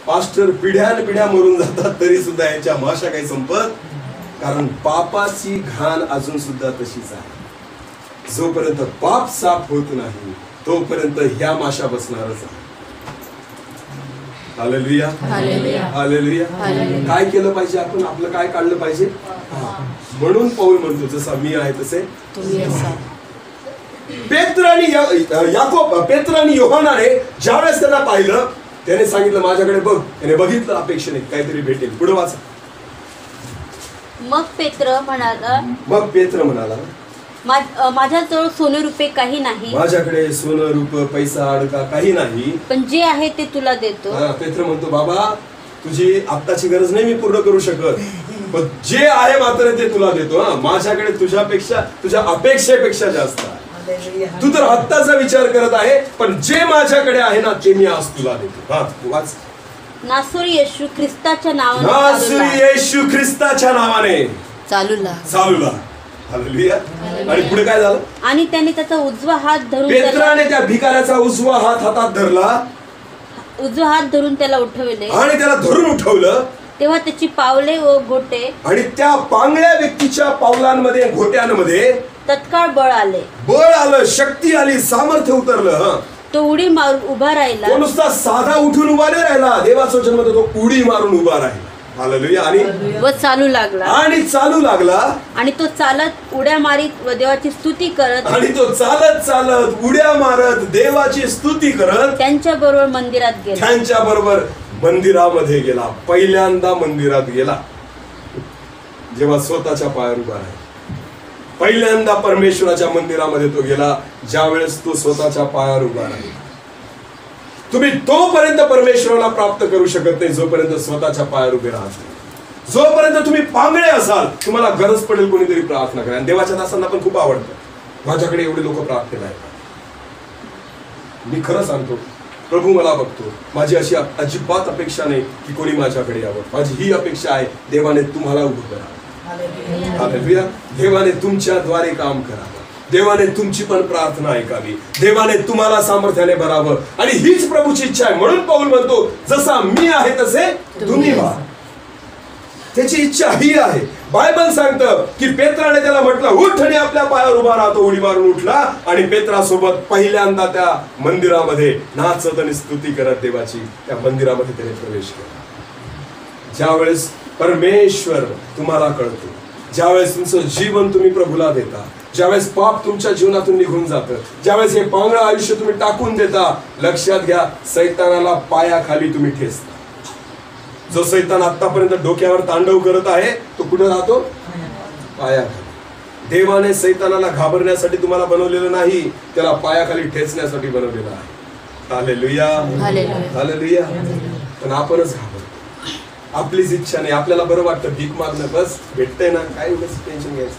Speaker 2: पास्टर पिढ्यान पिढ्या मरून जातात तरी सुद्धा याच्या माश्या काही संपत, कारण पापाची घाण अजून सुद्धा तशीच आहे. जोपर्यंत पाप साफ होत नाही तोपर्यंत ह्या माश्या बसणारच आहे. Hallelujah, hallelujah. काय केलं पाहिजे आपण? आपलं काय काढलं पाहिजे? म्हणून पौल म्हणतो, जसा मी आहे तसे पेत्र आणि योहानाने ज्यावेळेस त्यांना पाहिलं, त्याने सांगितलं माझ्याकडे बघ. त्याने बघितलं, अपेक्षेने काहीतरी भेटेल. पुढे वाचा.
Speaker 1: मग पेत्र म्हणाला माझ्याजवळ सोने रुपये काही नाही,
Speaker 2: माझ्याकडे सोनं रूप पैसा अडका काही नाही,
Speaker 1: पण जे आहे ते तुला देतो.
Speaker 2: पेत्र म्हणतो, बाबा तुझी आत्ताची गरज नाही मी पूर्ण करू शकत, पण जे आहे मात्र ते तुला देतो. माझ्याकडे तुझ्यापेक्षा, तुझ्या अपेक्षेपेक्षा जास्त आहे. तू तर आत्ताचा विचार करत आहे, पण जे माझ्याकडे आहे ना ते मी आज तुला देतो. वाच.
Speaker 1: नासोरी येशू ख्रिस्ताच्या
Speaker 2: नावाने चालूला. हालेलुया. आणि पुढे काय झालं?
Speaker 1: आणि त्याने त्याचा उजवा हात धरून
Speaker 2: पेत्राने त्या भिकाऱ्याचा उजवा हात हातात धरला,
Speaker 1: उजवा हात धरून त्याला उठवले
Speaker 2: आणि त्याला धरून उठवलं.
Speaker 1: तेव्हा त्याची पावले व घोटे, आणि
Speaker 2: त्या पांगळ्या व्यक्तीच्या पावलांमध्ये घोट्यांमध्ये
Speaker 1: तत्काळ बळ
Speaker 2: आलं, शक्ती आली, सामर्थ्य उतरलं.
Speaker 1: तो उडी मारून उभा राहिला.
Speaker 2: तो नुसता साधा उठून उभा नाही राहिला, देवाचा जन्म तो उडी मारून उभा राहिला. हालेलुया. आणि चालू लागला
Speaker 1: आणि तो चालत उड्या मारीत व देवाची स्तुती करत,
Speaker 2: आणि तो चालत उड्या मारत देवाची स्तुती करत
Speaker 1: त्यांच्या बरोबर मंदिरामध्ये गेला. पहिल्यांदा मंदिरात गेला जेव्हा स्वतःच्या पायावर उभा आहे. पहिल्यांदा परमेश्वराच्या मंदिरामध्ये तो गेला ज्या वेळेस तो स्वतःच्या पायावर उभा राहिला. तुम्ही तोपर्यंत परमेश्वराला प्राप्त करू शकत नाही जोपर्यंत स्वतःच्या पायावर उभे राहत नाही. जोपर्यंत तुम्ही पांगळे असाल, तुम्हाला गरज पडेल कोणीतरी प्रार्थना करा. आणि देवाच्या दासांना पण खूप आवडतं, माझ्याकडे एवढे लोक प्रार्थना आहेत. मी खरं सांगतो, प्रभू मला बघतो. माझी अशी अजिबात अपेक्षा नाही की कोणी माझ्याकडे यावं. माझी ही अपेक्षा आहे, देवाने तुम्हाला उभं करा. देवाने तुमच्याद्वारे काम करावं, देवाने तुमची पण प्रार्थना ऐकावी, देवाने तुम्हाला सामर्थ्याने भरावं. आणि हीच प्रभूची इच्छा आहे. म्हणून पौल म्हणतो, जसा मी आहे तसे तुम्ही व्हा. त्याची इच्छा ही आहे. बायबल सांगतं की पेत्राने त्याला म्हटलं उठ, आणि आपल्या पायावर उभा राहतो. उडी मारून उठला आणि पेत्रासोबत पहिल्यांदा त्या मंदिरामध्ये नाचत आणि स्तुती करत देवाची त्या मंदिरामध्ये त्याने प्रवेश केला. ज्यावेळेस परमेश्वर तुम्हाला कळतो, ज्यावेळेस तुमचं जीवन तुम्ही प्रभूला देता, ज्यावेळेस पाप तुमच्या जीवनातून निघून जातं, ज्यावेळेस हे पांगळं आयुष्य तुम्ही टाकून देता, लक्षात घ्या, सैतानाला पायाखाली तुम्ही ठेचता. जो सैतान आतापर्यंत डोक्यावर तांडव करत आहे तो कुठे राहतो? पायाखाली. देवाने सैतानाला घाबरण्यासाठी तुम्हाला बनवलेलं नाही, त्याला पायाखाली ठेचण्यासाठी बनवलेलं आहे. Hallelujah, hallelujah. पण आपणच घाबरतो. आपलीच इच्छा नाही, आपल्याला बरं वाटतं भीक मागणं, बस भेटतंय ना, काय टेन्शन घ्यायचं.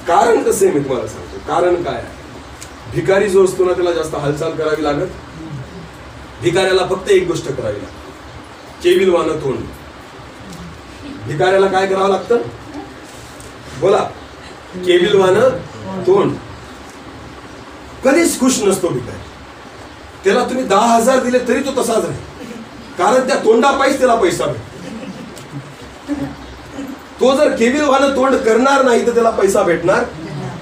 Speaker 1: कारण कसं आहे मी तुम्हाला सांगतो. कारण काय आहे? भिकारी जो असतो ना त्याला जास्त हालचाल करावी लागत. भिकाऱ्याला फक्त एक गोष्ट करावी लागते, केविलवानं तोंड. भिकाऱ्याला काय करावं लागतं? बोला. केविलवानं
Speaker 2: तोंड. कधीच खुश नसतो भिकारी. त्याला तुम्ही 10,000 दिले तरी तो तसाच राहील, कारण त्या तोंडापायीच त्याला पैसा भेटतो. तो जर केविलवानं तोंड करणार नाही तर त्याला पैसा भेटणार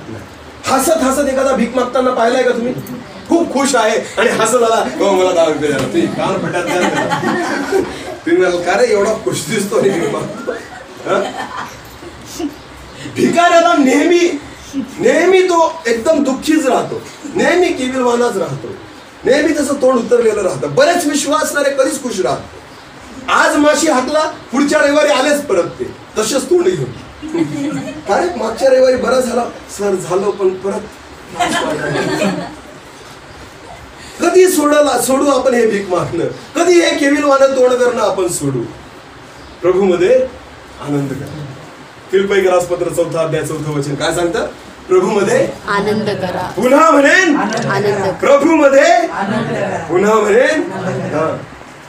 Speaker 2: नाही. हसत हसत एखादा भीक मागताना पाहिलाय का तुम्ही? खूप खुश आहे आणि हसत आला, हो मला 10 रुपये द्या, तुम्ही कान फटात द्या. तुम्ही म्हणाल का रे एवढा खुश दिसतो भीक मागतो? भिकाऱ्याला नेहमी तो एकदम दुःखीच राहतो, नेहमी केविलवानाच राहतो, नेहमी तसं तोंड उतरलेलं राहतं. बरेच विश्वासणारे कधीच खुश राहत. आज माशी हाकला, पुढच्या रविवारी आलेच परत ते तसेच तोंड घेऊन. काय मागच्या रविवारी बरं झाला सर, झालं पण परत. कधी सोडू आपण हे भीक मागणं, कधी हे केविलवानं तोंड करणं आपण सोडू. प्रभू मध्ये आनंद करा. फिलिप्पी पत्र 4 अध्याय 4 वचन काय सांगतं? प्रभू मध्ये
Speaker 1: आनंद करा.
Speaker 2: पुन्हा म्हणेन
Speaker 1: आनंद.
Speaker 2: प्रभू मध्ये पुन्हा म्हणेन.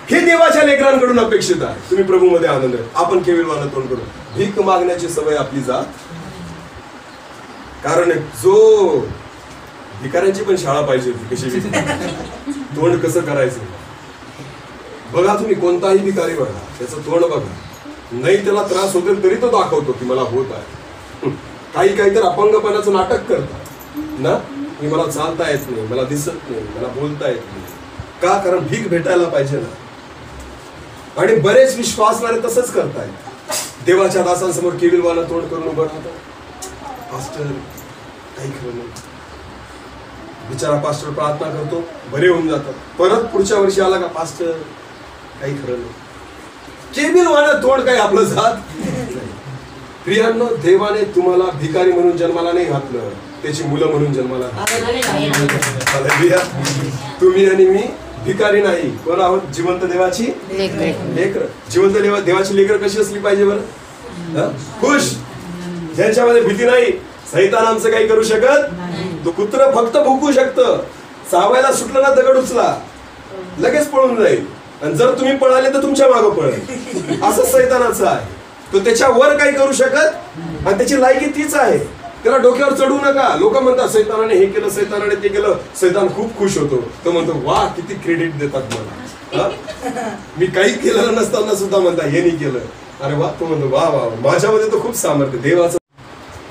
Speaker 2: हे देवाच्या लेकरांकडून अपेक्षित आहे. तुम्ही प्रभू मध्ये आनंद. आपण केविलवानं तोंड करू. भीक मागण्याची सवय आपली जात. कारण जो भिकाऱ्यांची पण शाळा पाहिजे होती, कशी तोंड कसं करायचं बघा. तुम्ही कोणताही भिकारी बघा, त्याचं तोंड बघा. नाही त्याला त्रास होतो तरी तो दाखवतो की मला होत आहे. काही तर अपंगपणाचं नाटक करतात ना, की मला चालता येत नाही, मला दिसत नाही, मला बोलता येत नाही. का? कारण भीक भेटायला पाहिजे ना. आणि बरेच विश्वासणारे तसंच करतायत. देवाच्या दासांसमोर केविलवानं तोंड करून उभं राहतात. पास्टर काही खरं नाही. बिचारा पास्टर प्रार्थना करतो, बरे होऊन जातात. परत पुढच्या वर्षी आला का पास्टर काही खरं नाही. केविलवानं तोंड काही आपलं जात नाही. प्रियांनो, देवाने तुम्हाला भिकारी म्हणून जन्माला नाही घातलं, त्याची मुलं म्हणून जन्माला घातलं. तुम्ही आणि मी भिकारी नाही, कोण आहोत? जिवंत देवाची लेकर. जिवंत देवाची लेकर कशी असली पाहिजे बरं? खुश, ज्यांच्यामध्ये भीती नाही. सैतान आमचं काही करू शकत. तो कुत्र फक्त भुकू शकतं. चावायला सुटलं ना दगड उचला, लगेच पळून जाईल. आणि जर तुम्ही पळाले तर तुमच्या मागं पळेल. असं सैतानाचं आहे. तो त्याच्यावर काही करू शकत आणि त्याची लायकी तीच आहे. त्याला डोक्यावर चढू नका. लोक म्हणतात सैतानाने हे केलं, सैतानाने ते केलं. सैतान खूप खुश होतो. तो म्हणतो वा किती क्रेडिट देतात मला, मी काही केलेलं नसताना सुद्धा म्हणता हे नाही केलं. अरे वा. तो म्हणतो वा वा, माझ्यामध्ये तो खूप सामर्थ्य. देवाचं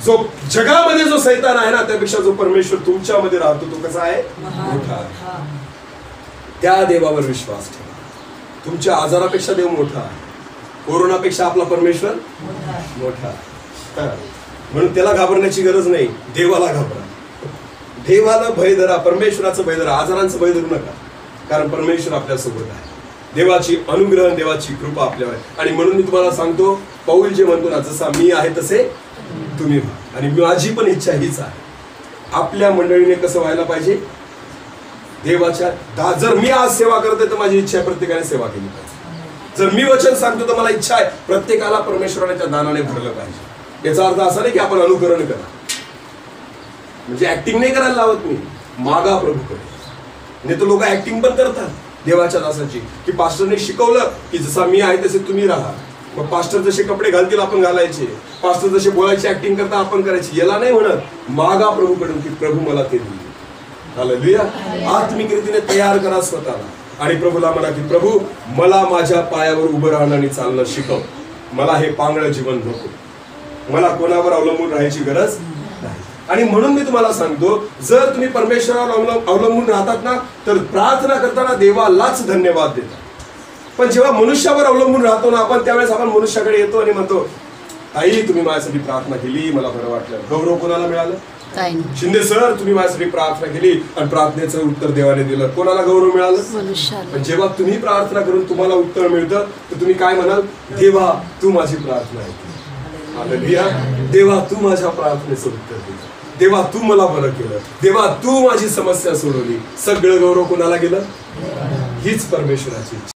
Speaker 2: जो जगामध्ये जो सैतान आहे ना, त्यापेक्षा जो परमेश्वर तुमच्यामध्ये राहतो तो कसा आहे? मोठा आहे. त्या देवावर विश्वास ठेवा. तुमच्या आजारापेक्षा देव मोठा आहे. कोरोनापेक्षा आपला परमेश्वर मोठा आहे. म्हणून त्याला घाबरण्याची गरज नाही, देवाला घाबरा. देवाला भय धरा, परमेश्वराचं भय धरा, आजारांचं भय धरू नका. कारण परमेश्वर आपल्या सोबत आहे. देवाची अनुग्रह, देवाची कृपा आपल्यावर आहे. आणि म्हणून मी तुम्हाला सांगतो, पौल जे म्हणतो ना, जसा मी आहे तसे तुम्ही व्हा. आणि माझी पण इच्छा हीच आहे. आपल्या मंडळीने कसं व्हायला पाहिजे? देवाच्या जर मी आज सेवा करते तर माझी इच्छा आहे प्रत्येकाने सेवा केली पाहिजे. जर मी वचन सांगतो तर मला इच्छा आहे प्रत्येकाला परमेश्वराने त्या दानाने भरलं पाहिजे. याचा अर्थ असा नाही की आपण अनुकरण करा, म्हणजे ऍक्टिंग नाही करायला लावत मी. मागा प्रभूकडे. नाही तर लोक ऍक्टिंग पण करतात देवाच्या दासाची, की पास्टरने शिकवलं की जसा मी आहे तसे तुम्ही राहा. मग पास्टर जसे कपडे घालतील आपण घालायचे, पास्टर जसे बोलायची ऍक्टिंग करता आपण करायची. याला नाही म्हणत. मागा प्रभूकडून की प्रभू मला ते देईल. हालेलुया. आत्मिक रीतीने तयार करा स्वतःला आणि प्रभूला म्हणा की प्रभू मला माझ्या पायावर उभं राहणं आणि चालणं शिकव. मला हे पांगळ जीवन नको. मला कोणावर अवलंबून राहायची गरज नाही. आणि म्हणून मी तुम्हाला सांगतो, जर तुम्ही परमेश्वरावर अवलंबून राहतात ना, तर प्रार्थना करताना देवालाच धन्यवाद देतात. पण जेव्हा मनुष्यावर अवलंबून राहतो ना आपण, त्यावेळेस आपण मनुष्याकडे येतो आणि म्हणतो आई तुम्ही माझ्यासाठी प्रार्थना केली, मला बरं वाटलं. गौरव कोणाला मिळालं? शिंदे सर तुम्ही माझ्यासाठी प्रार्थना केली आणि प्रार्थनेचं उत्तर देवाने दिलं. कोणाला गौरव मिळालं? पण जेव्हा तुम्ही प्रार्थना करून तुम्हाला उत्तर मिळतं तर तुम्ही काय म्हणाल? देवा तू माझी प्रार्थना ऐकली. हालेलुया. देवा तू माझ्या प्रार्थनेचं उत्तर दिलं. देवा तू मला बरं केलं. देवा तू माझी समस्या सोडवली. सगळं गौरव कोणाला गेलं? हीच परमेश्वराची